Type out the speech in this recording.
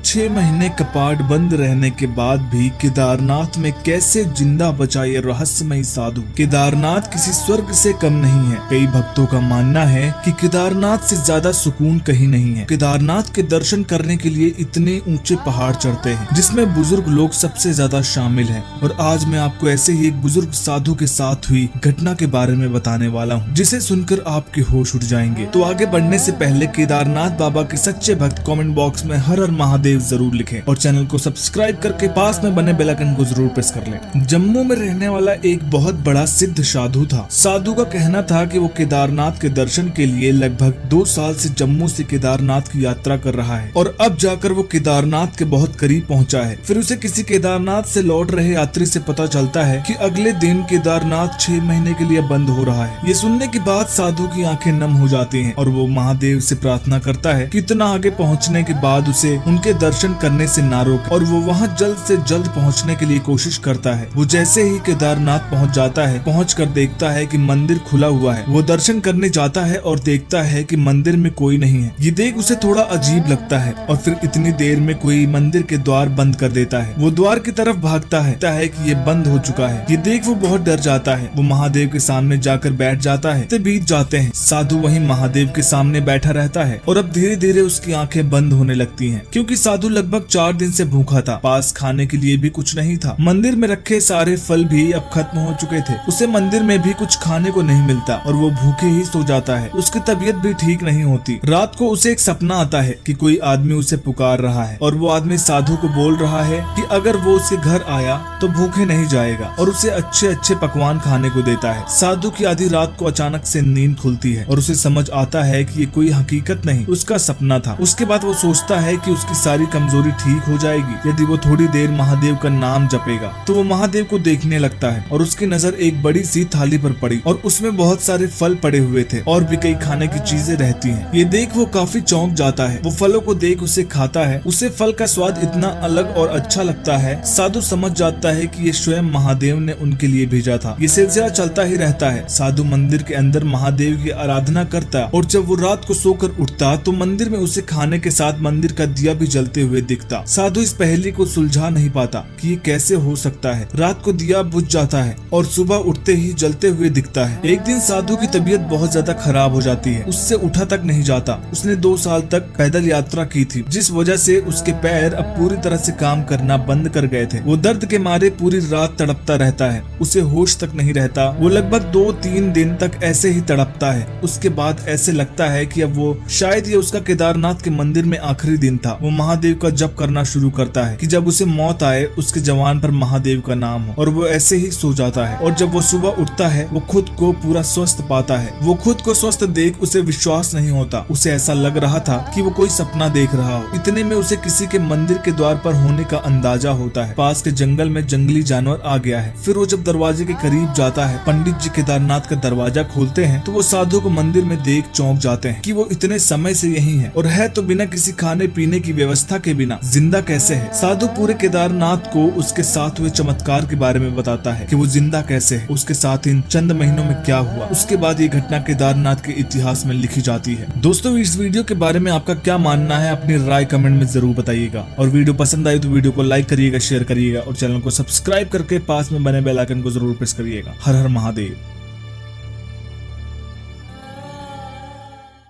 6 महीने कपाट बंद रहने के बाद भी केदारनाथ में कैसे जिंदा बचा ये रहस्यमयी साधु। केदारनाथ किसी स्वर्ग से कम नहीं है। कई भक्तों का मानना है कि केदारनाथ से ज्यादा सुकून कहीं नहीं है। केदारनाथ के दर्शन करने के लिए इतने ऊंचे पहाड़ चढ़ते हैं जिसमें बुजुर्ग लोग सबसे ज्यादा शामिल हैं। और आज मैं आपको ऐसे ही एक बुजुर्ग साधु के साथ हुई घटना के बारे में बताने वाला हूँ, जिसे सुनकर आपके होश उड़ जाएंगे। तो आगे बढ़ने से पहले केदारनाथ बाबा के सच्चे भक्त कमेंट बॉक्स में हर हर महादेव जरूर लिखें और चैनल को सब्सक्राइब करके पास में बने बेल आइकन को जरूर प्रेस कर लें। जम्मू में रहने वाला एक बहुत बड़ा सिद्ध साधु था। साधु का कहना था कि वो केदारनाथ के दर्शन के लिए लगभग 2 साल से जम्मू से केदारनाथ की यात्रा कर रहा है और अब जाकर वो केदारनाथ के बहुत करीब पहुंचा है। फिर उसे किसी केदारनाथ से लौट रहे यात्री से पता चलता है कि अगले दिन केदारनाथ 6 महीने के लिए बंद हो रहा है। ये सुनने के बाद साधु की आंखें नम हो जाती हैं और वो महादेव से प्रार्थना करता है कि इतना आगे पहुंचने के बाद उसे उनके दर्शन करने से ना रोके और वो वहां जल्द से जल्द पहुंचने के लिए कोशिश करता है। वो जैसे ही केदारनाथ पहुंच जाता है, पहुंचकर देखता है कि मंदिर खुला हुआ है। वो दर्शन करने जाता है और देखता है कि मंदिर में कोई नहीं है। ये देख उसे थोड़ा अजीब लगता है और फिर इतनी देर में कोई मंदिर के द्वार बंद कर देता है। वो द्वार की तरफ भागता है कि ये बंद हो चुका है। ये देख वो बहुत डर जाता है। वो महादेव के सामने जाकर बैठ जाता है। बीत जाते हैं। साधु वहीं महादेव के सामने बैठा रहता है और अब धीरे धीरे उसकी आंखें बंद होने लगती हैं, क्योंकि साधु लगभग 4 दिन से भूखा था। पास खाने के लिए भी कुछ नहीं था। मंदिर में रखे सारे फल भी अब खत्म हो चुके थे। उसे मंदिर में भी कुछ खाने को नहीं मिलता और वो भूखे ही सो जाता है। उसकी तबीयत भी ठीक नहीं होती। रात को उसे एक सपना आता है कि कोई आदमी उसे पुकार रहा है और वो आदमी साधु को बोल रहा है कि अगर वो उसके घर आया तो भूखे नहीं जाएगा और उसे अच्छे अच्छे पकवान खाने को देता है। साधु की आधी रात को अचानक से नींद खुलती है और उसे समझ आता है कि ये कोई हकीकत नहीं, उसका सपना था। उसके बाद वो सोचता है कि उसकी सारी कमजोरी ठीक हो जाएगी यदि वो थोड़ी देर महादेव का नाम जपेगा। तो वो महादेव को देखने लगता है और उसकी नजर एक बड़ी सी थाली पर पड़ी और उसमें बहुत सारे फल पड़े हुए थे और भी कई खाने की चीजें रहती हैं। ये देख वो काफी चौंक जाता है। वो फलों को देख उसे खाता है। उसे फल का स्वाद इतना अलग और अच्छा लगता है। साधु समझ जाता है कि ये स्वयं महादेव ने उनके लिए भेजा था। ये सिलसिला चलता ही रहता है। साधु मंदिर के अंदर महादेव की आराधना करता और जब वो रात को सोकर उठता तो मंदिर में उसे खाने के साथ मंदिर का दिया भी जलते हुए दिखता। साधु इस पहेली को सुलझा नहीं पाता कि ये कैसे हो सकता है। रात को दिया बुझ जाता है और सुबह उठते ही जलते हुए दिखता है। एक दिन साधु की तबीयत बहुत ज्यादा खराब हो जाती है। उससे उठा तक नहीं जाता। उसने 2 साल तक पैदल यात्रा की थी, जिस वजह से उसके पैर अब पूरी तरह से काम करना बंद कर गए थे। वो दर्द के मारे पूरी रात तड़पता रहता है। उसे होश तक नहीं रहता। वो लगभग 2-3 दिन तक ऐसे ही तड़पता है। उसके बाद ऐसे लगता है कि अब वो शायद ये उसका केदारनाथ के मंदिर में आखिरी दिन था। वो महादेव का जप करना शुरू करता है कि जब उसे मौत आए उसके जवान पर महादेव का नाम हो, और वो ऐसे ही सो जाता है। और जब वो सुबह उठता है वो खुद को पूरा स्वस्थ पाता है। वो खुद को स्वस्थ देख उसे विश्वास नहीं होता। उसे ऐसा लग रहा था कि वो कोई सपना देख रहा हो। इतने में उसे किसी के मंदिर के द्वार पर होने का अंदाजा होता है। पास के जंगल में जंगली जानवर आ गया है। फिर वो जब दरवाजे के करीब जाता है, पंडित जी केदारनाथ का दरवाजा खोलते हैं तो वो साधु को मंदिर में देख चौंक जाते हैं कि वो इतने समय से यही है और है तो बिना किसी खाने पीने की व्यवस्था के बिना जिंदा कैसे है। साधु पूरे केदारनाथ को उसके साथ हुए चमत्कार के बारे में बताता है कि वो जिंदा कैसे है, उसके साथ इन चंद महीनों में क्या हुआ। उसके बाद ये घटना केदारनाथ के इतिहास में लिखी जाती है। दोस्तों, इस वीडियो के बारे में आपका क्या मानना है, अपनी राय कमेंट में जरूर बताइएगा। और वीडियो पसंद आई तो वीडियो को लाइक करिएगा, शेयर करिएगा और चैनल को सब्सक्राइब करके पास में बने बेल आइकन को जरूर प्रेस करिएगा। हर हर महादेव।